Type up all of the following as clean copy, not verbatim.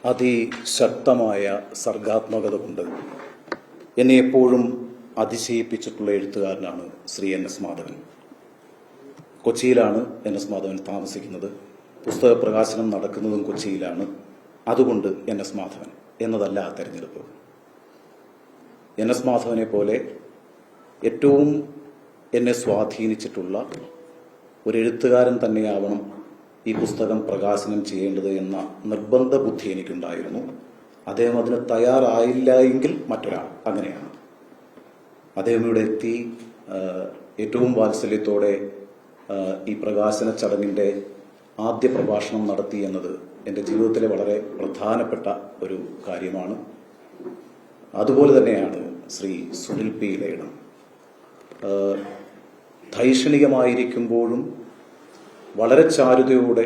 അതിശക്തമായ സർഗാത്മകത കൊണ്ട് എന്നെ എപ്പോഴും അതിശയിപ്പിച്ചിട്ടുള്ള എഴുത്തുകാരനാണ് ശ്രീ NS മാധവൻ. കൊച്ചിയിലാണ് NS മാധവൻ താമസിക്കുന്നത്. പുസ്തക പ്രകാശനം നടക്കുന്നതും കൊച്ചിയിലാണ്. അതുകൊണ്ട് NS മാധവൻ എന്നതല്ല ആ തെരഞ്ഞെടുപ്പ്. NS മാധവനെ പോലെ ഏറ്റവും എന്നെ സ്വാധീനിച്ചിട്ടുള്ള ഒരു എഴുത്തുകാരൻ തന്നെയാവണം ഈ പുസ്തകം പ്രകാശനം ചെയ്യേണ്ടത് എന്ന നിർബന്ധ ബുദ്ധി എനിക്കുണ്ടായിരുന്നു. അദ്ദേഹം അതിന് തയ്യാറായില്ല എങ്കിൽ മറ്റൊരാൾ. അങ്ങനെയാണ് അദ്ദേഹം ഇവിടെ എത്തി ഏറ്റവും വാത്സല്യത്തോടെ ഈ പ്രകാശന ചടങ്ങിന്റെ ആദ്യ പ്രഭാഷണം നടത്തി എന്നത് എൻ്റെ ജീവിതത്തിലെ വളരെ പ്രധാനപ്പെട്ട ഒരു കാര്യമാണ്. അതുപോലെ തന്നെയാണ് ശ്രീ സുനിൽ പി ഇളയിടം. ധൈഷണികമായിരിക്കുമ്പോഴും വളരെ ചാരുതയോടെ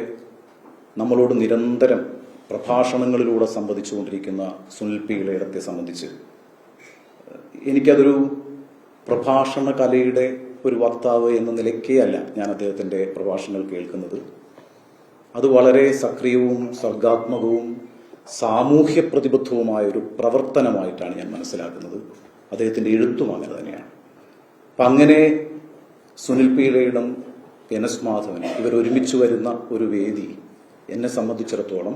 നമ്മളോട് നിരന്തരം പ്രഭാഷണങ്ങളിലൂടെ സംവദിച്ചുകൊണ്ടിരിക്കുന്ന സുനിൽ പി ഇളയിടത്തെ സംബന്ധിച്ച് എനിക്കതൊരു പ്രഭാഷണ കലയുടെ ഒരു വക്താവ് എന്ന നിലയ്ക്കേ അല്ല ഞാൻ അദ്ദേഹത്തിന്റെ പ്രഭാഷണങ്ങൾ കേൾക്കുന്നത്. അത് വളരെ സക്രിയവും സർഗാത്മകവും സാമൂഹ്യ പ്രതിബദ്ധവുമായ ഒരു പ്രവർത്തനമായിട്ടാണ് ഞാൻ മനസ്സിലാക്കുന്നത്. അദ്ദേഹത്തിന്റെ എഴുത്തും അങ്ങനെ തന്നെയാണ്. അപ്പം അങ്ങനെ സുനിൽ പി ഇളയിടം, NS മാധവൻ ഇവരൊരുമിച്ച് വരുന്ന ഒരു വേദി എന്നെ സംബന്ധിച്ചിടത്തോളം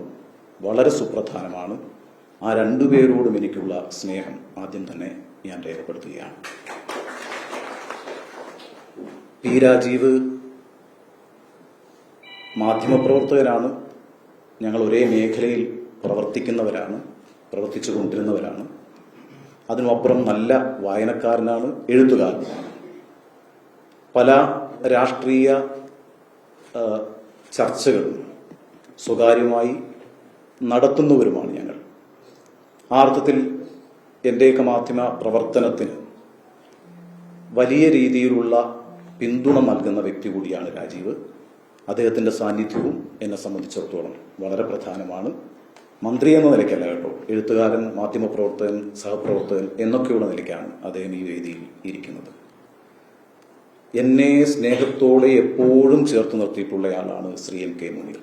വളരെ സുപ്രധാനമാണ്. ആ രണ്ടുപേരോടും എനിക്കുള്ള സ്നേഹം ആദ്യം തന്നെ ഞാൻ രേഖപ്പെടുത്തുകയാണ്. പി രാജീവ് മാധ്യമപ്രവർത്തകരാണ്. ഞങ്ങൾ ഒരേ മേഖലയിൽ പ്രവർത്തിക്കുന്നവരാണ്, പ്രവർത്തിച്ചു കൊണ്ടിരുന്നവരാണ്. അതിനുമപ്പുറം നല്ല വായനക്കാരനാണ്, എഴുത്തുകാരനാണ്. പല രാഷ്ട്രീയ ചർച്ചകളും സ്വകാര്യമായി നടത്തുന്നവരുമാണ് ഞങ്ങൾ. ആ അർത്ഥത്തിൽ എന്റെയൊക്കെ മാധ്യമ പ്രവർത്തനത്തിന് വലിയ രീതിയിലുള്ള പിന്തുണ നൽകുന്ന വ്യക്തി കൂടിയാണ് രാജീവ്. അദ്ദേഹത്തിന്റെ സാന്നിധ്യവും എന്നെ സംബന്ധിച്ചിടത്തോളം വളരെ പ്രധാനമാണ്. മന്ത്രി എന്ന നിലയ്ക്കല്ല കേട്ടോ, എഴുത്തുകാരൻ, മാധ്യമപ്രവർത്തകൻ, സഹപ്രവർത്തകൻ എന്നൊക്കെയുള്ള നിലയ്ക്കാണ് അദ്ദേഹം ഈ വേദിയിൽ ഇരിക്കുന്നത്. എന്നെ സ്നേഹത്തോടെ എപ്പോഴും ചേർത്ത് നിർത്തിയിട്ടുള്ളയാളാണ് ശ്രീ MK മുനീർ.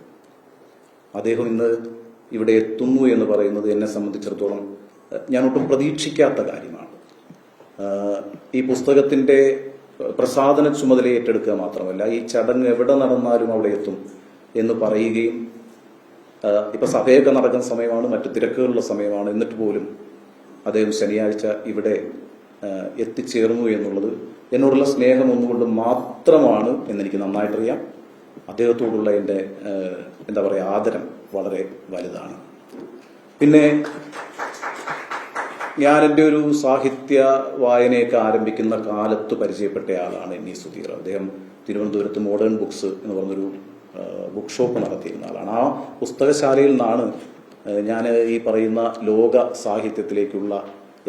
അദ്ദേഹം ഇന്ന് ഇവിടെ എത്തുന്നു എന്ന് പറയുന്നത് എന്നെ സംബന്ധിച്ചിടത്തോളം ഞാൻ ഒട്ടും പ്രതീക്ഷിക്കാത്ത കാര്യമാണ്. ഈ പുസ്തകത്തിന്റെ പ്രസാധന ചുമതല ഏറ്റെടുക്കുക മാത്രമല്ല, ഈ ചടങ്ങ് എവിടെ നടന്നാലും അവിടെ എത്തും എന്ന് പറയുകയും, ഇപ്പൊ സഭയൊക്കെ നടക്കുന്ന സമയമാണ്, മറ്റു തിരക്കുകളുള്ള സമയമാണ്, എന്നിട്ട് പോലും അദ്ദേഹം ശനിയാഴ്ച ഇവിടെ എത്തിച്ചേർന്നു എന്നുള്ളത് എന്നോടുള്ള സ്നേഹം ഒന്നുകൊണ്ട് മാത്രമാണ് എന്നെനിക്ക് നന്നായിട്ടറിയാം. അദ്ദേഹത്തോടുള്ള എൻ്റെ എന്താ പറയുക, ആദരം വളരെ വലുതാണ്. പിന്നെ ഞാൻ എൻ്റെ ഒരു സാഹിത്യ വായനയൊക്കെ ആരംഭിക്കുന്ന കാലത്ത് പരിചയപ്പെട്ടയാളാണ് NE സുധീർ. അദ്ദേഹം തിരുവനന്തപുരത്ത് മോഡേൺ ബുക്സ് എന്ന് പറഞ്ഞൊരു ബുക്ക് ഷോപ്പ് നടത്തിയിരുന്ന ആളാണ്. ആ പുസ്തകശാലയിൽ നിന്നാണ് ഞാൻ ഈ പറയുന്ന ലോക സാഹിത്യത്തിലേക്കുള്ള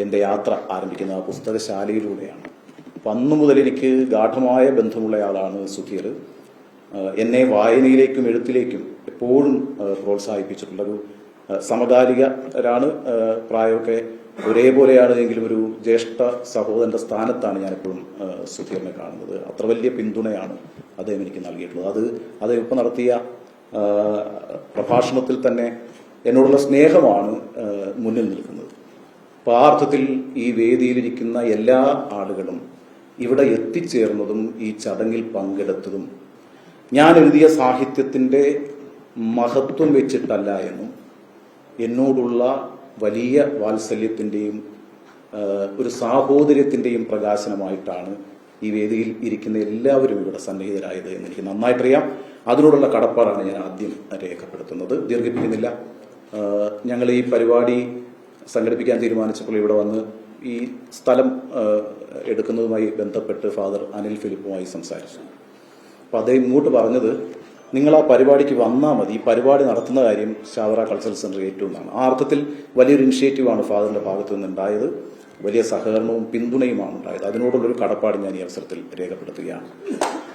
എൻ്റെ യാത്ര ആരംഭിക്കുന്നത്. ആ പുസ്തകശാലയിലൂടെയാണ്. അപ്പം അന്നു മുതൽ എനിക്ക് ഗാഠമായ ബന്ധമുള്ളയാളാണ് സുധീർ. എന്നെ വായനയിലേക്കും എഴുത്തിലേക്കും എപ്പോഴും പ്രോത്സാഹിപ്പിച്ചിട്ടുള്ളൊരു സമകാലികരാണ്. പ്രായമൊക്കെ ഒരേപോലെയാണ് എങ്കിലും ഒരു ജ്യേഷ്ഠ സഹോദരന്റെ സ്ഥാനത്താണ് ഞാനെപ്പോഴും സുധീറിനെ കാണുന്നത്. അത്ര വലിയ പിന്തുണയാണ് അദ്ദേഹം എനിക്ക് നൽകിയിട്ടുള്ളത്. അദ്ദേഹം ഇപ്പം നടത്തിയ പ്രഭാഷണത്തിൽ തന്നെ എന്നോടുള്ള സ്നേഹമാണ് മുന്നിൽ നിൽക്കുന്നത്. അപ്പോൾ ആ അർത്ഥത്തിൽ ഈ വേദിയിലിരിക്കുന്ന എല്ലാ ആളുകളും ഇവിടെ എത്തിച്ചേർന്നതും ഈ ചടങ്ങിൽ പങ്കെടുത്തതും ഞാൻ എഴുതിയ സാഹിത്യത്തിന്റെ മഹത്വം വെച്ചിട്ടല്ല എന്നും എന്നോടുള്ള വലിയ വാത്സല്യത്തിന്റെയും ഒരു സാഹോദര്യത്തിന്റെയും പ്രകാശനമായിട്ടാണ് ഈ വേദിയിൽ ഇരിക്കുന്ന എല്ലാവരും ഇവിടെ സന്നിഹിതരായത് എന്ന് എനിക്ക് നന്നായിട്ടറിയാം. അതിനോടുള്ള കടപ്പാടാണ് ഞാൻ ആദ്യം രേഖപ്പെടുത്തുന്നത്. ദീർഘിപ്പിക്കുന്നില്ല. ഞങ്ങൾ ഈ പരിപാടി സംഘടിപ്പിക്കാൻ തീരുമാനിച്ചപ്പോൾ ഇവിടെ വന്ന് ഈ സ്ഥലം എടുക്കുന്നതുമായി ബന്ധപ്പെട്ട് ഫാദർ അനിൽ ഫിലിപ്പുമായി സംസാരിച്ചു. അപ്പോൾ അദ്ദേഹം ഇങ്ങോട്ട് പറഞ്ഞത്, നിങ്ങൾ ആ പരിപാടിക്ക് വന്നാൽ മതി, ഈ പരിപാടി നടത്തുന്ന കാര്യം ശാവറ കൾച്ചറൽ സെന്റർ ഏറ്റവുമാണ്. ആ അർത്ഥത്തിൽ വലിയൊരു ഇനിഷ്യേറ്റീവാണ് ഫാദറിന്റെ ഭാഗത്തു നിന്നുണ്ടായത്. വലിയ സഹകരണവും പിന്തുണയുമാണ് ഉണ്ടായത്. അതിനോടുള്ളൊരു കടപ്പാട് ഞാൻ ഈ അവസരത്തിൽ രേഖപ്പെടുത്തുകയാണ്.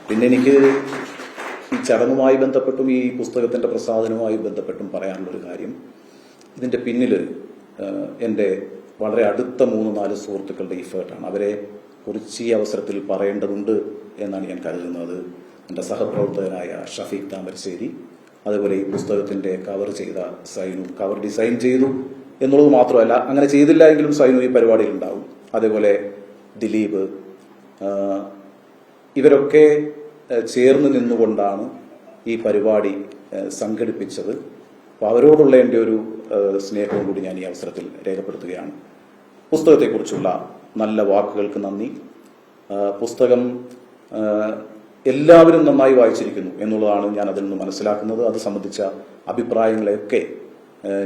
പിന്നെ എനിക്ക് ഈ ചടങ്ങുമായി ബന്ധപ്പെട്ടും ഈ പുസ്തകത്തിന്റെ പ്രസാധനവുമായി ബന്ധപ്പെട്ടും പറയാനുള്ളൊരു കാര്യം, ഇതിന്റെ പിന്നിൽ എൻ്റെ വളരെ അടുത്ത 3-4 സുഹൃത്തുക്കളുടെ ഇഫേർട്ടാണ്. അവരെ കുറിച്ച് ഈ അവസരത്തിൽ പറയേണ്ടതുണ്ട് എന്നാണ് ഞാൻ കരുതുന്നത്. എൻ്റെ സഹപ്രവർത്തകനായ ഷഫീഖ് താമരശ്ശേരി, അതുപോലെ ഈ പുസ്തകത്തിന്റെ കവർ ചെയ്ത സൈനു, കവർ ഡിസൈൻ ചെയ്തു എന്നുള്ളത് മാത്രമല്ല, അങ്ങനെ ചെയ്തില്ല എങ്കിലും സൈനു ഈ പരിപാടിയിൽ ഉണ്ടാവും. അതേപോലെ ദിലീപ്, ഇവരൊക്കെ ചേർന്ന് നിന്നുകൊണ്ടാണ് ഈ പരിപാടി സംഘടിപ്പിച്ചത്. അപ്പോൾ അവരോടുള്ള എൻ്റെ ഒരു സ്നേഹവും കൂടി ഞാൻ ഈ അവസരത്തിൽ രേഖപ്പെടുത്തുകയാണ്. പുസ്തകത്തെക്കുറിച്ചുള്ള നല്ല വാക്കുകൾക്ക് നന്ദി. പുസ്തകം എല്ലാവരും നന്നായി വായിച്ചിരിക്കുന്നു എന്നുള്ളതാണ് ഞാൻ അതിൽ നിന്ന് മനസ്സിലാക്കുന്നത്. അത് സംബന്ധിച്ച അഭിപ്രായങ്ങളെയൊക്കെ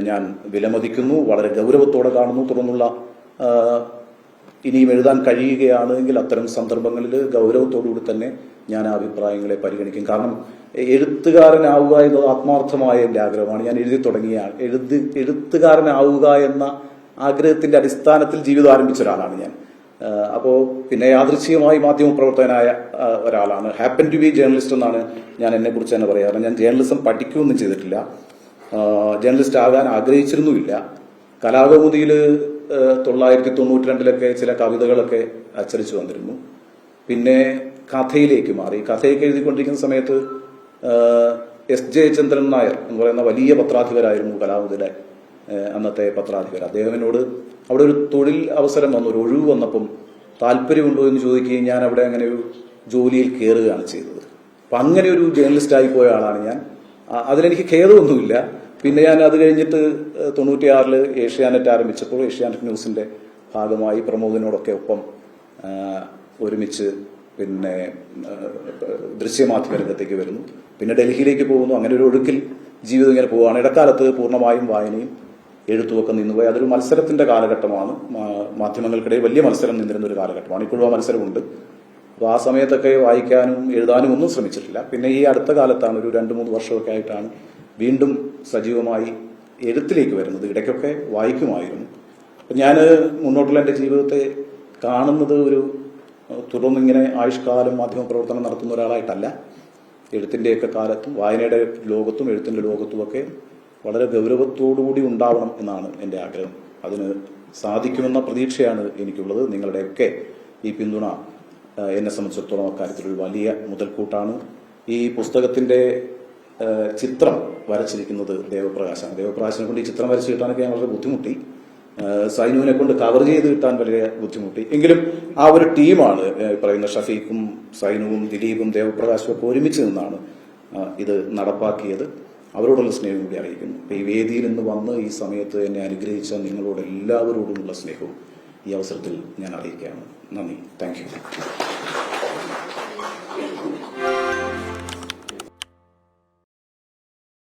ഞാൻ വിലമതിക്കുന്നു, വളരെ ഗൗരവത്തോടെ കാണുന്നു. തുടർന്നുള്ള ഇനിയും എഴുതാൻ കഴിയുകയാണെങ്കിൽ അത്തരം സന്ദർഭങ്ങളിൽ ഗൗരവത്തോടുകൂടി തന്നെ ഞാൻ ആ അഭിപ്രായങ്ങളെ പരിഗണിക്കും. കാരണം എഴുത്തുകാരനാവുക എന്നത് ആത്മാർത്ഥമായ എൻ്റെ ആഗ്രഹമാണ്. ഞാൻ എഴുതി തുടങ്ങിയ എഴുത്തുകാരനാവുക എന്ന ആഗ്രഹത്തിന്റെ അടിസ്ഥാനത്തിൽ ജീവിതം ആരംഭിച്ച ഒരാളാണ് ഞാൻ. അപ്പോൾ പിന്നെ യാദൃച്ഛികമായി മാധ്യമപ്രവർത്തകനായ ഒരാളാണ്. ഹാപ്പൻ ടു ബി ജേർണലിസ്റ്റ് എന്നാണ് ഞാൻ എന്നെ കുറിച്ച് തന്നെ പറയാറ്. ഞാൻ ജേർണലിസം പഠിക്കുകയൊന്നും ചെയ്തിട്ടില്ല, ജേർണലിസ്റ്റ് ആകാൻ ആഗ്രഹിച്ചിരുന്നുമില്ല. കലാകൗമുദിയിൽ 1992 ചില കവിതകളൊക്കെ അച്ചടിച്ചു വന്നിരുന്നു. പിന്നെ കഥയിലേക്ക് മാറി. കഥയൊക്കെ എഴുതിക്കൊണ്ടിരിക്കുന്ന സമയത്ത് എസ് ജയചന്ദ്രൻ നായർ എന്ന് പറയുന്ന വലിയ പത്രാധിപരായിരുന്നു കലാകൗമുദിയുടെ അന്നത്തെ പത്രാധിപർ. അദ്ദേഹത്തിനോട് അവിടെ ഒരു തൊഴിൽ അവസരം വന്നു, ഒരു ഒഴിവ് വന്നപ്പം താല്പര്യമുണ്ടോ എന്ന് ചോദിക്കുകയും ഞാൻ അവിടെ അങ്ങനെ ഒരു ജോലിയിൽ കയറുകയാണ് ചെയ്തത്. അപ്പം അങ്ങനെ ഒരു ജേർണലിസ്റ്റ് ആയിപ്പോയ ആളാണ് ഞാൻ. അതിലെനിക്ക് ഖേദമൊന്നുമില്ല. പിന്നെ ഞാൻ അത് കഴിഞ്ഞിട്ട് 96 ഏഷ്യാനെറ്റ് ആരംഭിച്ചപ്പോൾ ഏഷ്യാനെറ്റ് ന്യൂസിന്റെ ഭാഗമായി പ്രമോദിനോടൊക്കെ ഒപ്പം ഒരുമിച്ച് പിന്നെ ദൃശ്യമാധ്യമ രംഗത്തേക്ക് വരുന്നു. പിന്നെ ഡൽഹിയിലേക്ക് പോകുന്നു. അങ്ങനെ ഒരു ഒഴുക്കിൽ ജീവിതം ഇങ്ങനെ പോവുകയാണ്. ഇടക്കാലത്ത് പൂർണ്ണമായും വായനയും എഴുത്തുമൊക്കെ നിന്നുപോയി. അതൊരു മത്സരത്തിന്റെ കാലഘട്ടമാണ്. മാധ്യമങ്ങൾക്കിടയിൽ വലിയ മത്സരം നിന്നിരുന്ന ഒരു കാലഘട്ടമാണ്. ഇപ്പോഴും ആ മത്സരമുണ്ട്. അപ്പോൾ ആ സമയത്തൊക്കെ വായിക്കാനും എഴുതാനും ഒന്നും ശ്രമിച്ചിട്ടില്ല. പിന്നെ ഈ അടുത്ത കാലത്താണ്, ഒരു 2-3 വർഷമൊക്കെ ആയിട്ടാണ് വീണ്ടും സജീവമായി എഴുത്തിലേക്ക് വരുന്നത്. ഇടയ്ക്കൊക്കെ വായിക്കുമായിരുന്നു. ഞാൻ മുന്നോട്ടുള്ള എൻ്റെ ജീവിതത്തെ കാണുന്നത് ഒരു തുടർന്നിങ്ങനെ ആയുഷ്കാലം മാധ്യമപ്രവർത്തനം നടത്തുന്ന ഒരാളായിട്ടല്ല. എഴുത്തിൻ്റെയൊക്കെ കാലത്തും വായനയുടെ ലോകത്തും എഴുത്തിൻ്റെ ലോകത്തുമൊക്കെ വളരെ ഗൗരവത്തോടുകൂടി ഉണ്ടാവണം എന്നാണ് എൻ്റെ ആഗ്രഹം. അതിന് സാധിക്കുമെന്ന പ്രതീക്ഷയാണ് എനിക്കുള്ളത്. നിങ്ങളുടെയൊക്കെ ഈ പിന്തുണ എന്നെ സംബന്ധിച്ചിടത്തോളം അക്കാര്യത്തിലൊരു വലിയ മുതൽക്കൂട്ടാണ്. ഈ പുസ്തകത്തിന്റെ ചിത്രം വരച്ചിരിക്കുന്നത് ദേവപ്രകാശാണ്. ദേവപ്രകാശിനെ കൊണ്ട് ഈ ചിത്രം വരച്ച് കിട്ടാനൊക്കെ ഞാൻ വളരെ ബുദ്ധിമുട്ടി. സൈനുവിനെ കൊണ്ട് കവർ ചെയ്ത് കിട്ടാൻ വളരെ ബുദ്ധിമുട്ടി. എങ്കിലും ആ ഒരു ടീമാണ് പറയുന്ന ഷഫീഖും സൈനുവും ദിലീപും ദേവപ്രകാശും ഒക്കെ ഒരുമിച്ച് നിന്നാണ് ഇത് നടപ്പാക്കിയത്. അവരോടുള്ള സ്നേഹം കൂടി അറിയിക്കുന്നു. ഈ വേദിയിൽ നിന്ന് വന്ന് ഈ സമയത്ത് എന്നെ അനുഗ്രഹിച്ച നിങ്ങളോട് എല്ലാവരോടുമുള്ള സ്നേഹവും ഈ അവസരത്തിൽ ഞാൻ അറിയിക്കുകയാണ്. നന്ദി. Thank you.